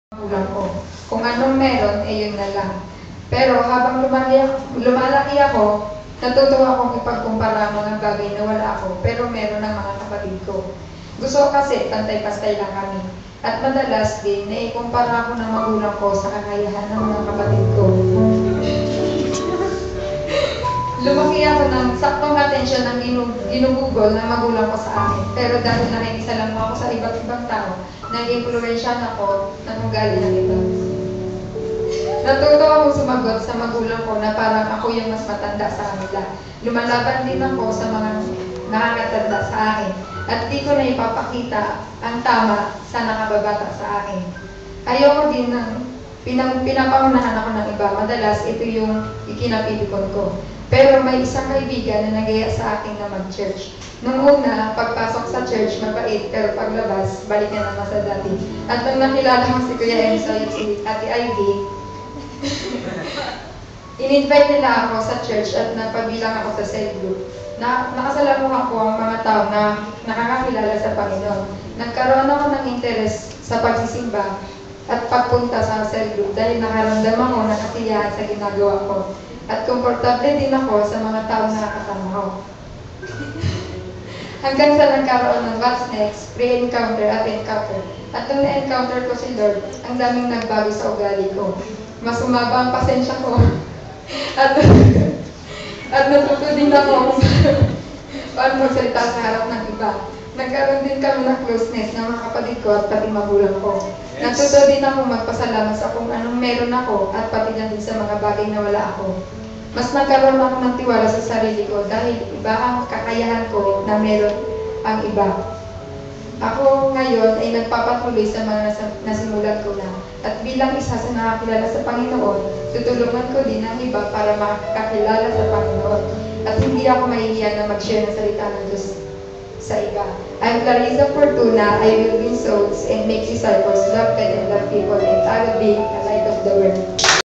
magulang ko. Kung anong meron, yun na lang. Pero habang lumalaki ako, natutuwa akong ipagkumpara ang mga bagay na wala ako, pero meron ng mga kapatid ko. Gusto ko kasi pantay-pastay lang kami. At madalas din, naikumpara ako ng magulang ko sa kakayahan ng mga kapatid ko. Lumaki ako ng saktong atensyon ng ginugugol ng magulang ko sa akin. Pero dahil nakikisalam ako sa iba't ibang tao, nag-influensyahan ako ng ugali ng iba. Natuto akong sumagot sa magulang ko na parang ako yung mas matanda sa kanila. Lumalaban din ako sa mga nakakatanda sa akin. At di ko na ipapakita ang tama sa nakababata sa akin. Ayoko din ng pinapangunahan ako ng iba. Madalas ito yung ikinapipikon ko. Pero may isang kaibigan na nagaya sa akin na mag-church. Nung una, pagpasok sa church, mabait, pero paglabas, balik na naman sa dati. At nung nakilala ko si Kuya Enzo at si Ate Ivy, in-invite nila ako sa church at nagpabilang ako sa cell group. Nakasalamong ako ang mga tao na nakakakilala sa Panginoon. Nagkaroon ako ng interest sa pagsisimba at pagpunta sa cell group dahil nakaramdam ako ng kasiyahan sa ginagawa ko. At komportable din ako sa mga taong nakakasama ko. Hanggang sa nagkaroon ng what's next, pre-encounter at encounter. At nung na-encounter ko si Lord, ang daming nagbago sa ugali ko. Mas umaba ang pasensya ko. At natuto din ako paano magsalita sa harap ng iba. Nagkaroon din kami ng closeness ng mga kapatid ko at pati magulang ko. Natuto din ako magpasalamat sa kung anong meron ako at pati na din sa mga bagay na wala ako. Mas nagkaroon ako ng tiwala sa sarili ko dahil iba ang kakayahan ko na meron ang iba. Ako ngayon ay nagpapatuloy sa mga nasimulan ko na. At bilang isa sa nakakilala sa Panginoon, tutulungan ko din ang iba para makakilala sa Panginoon. At hindi ako mahihiya na mag-share ng salita ng Diyos sa iba. I'm Clarissa Fortuna. I will win souls and make disciples, love God and love people, and I will be the light of the world.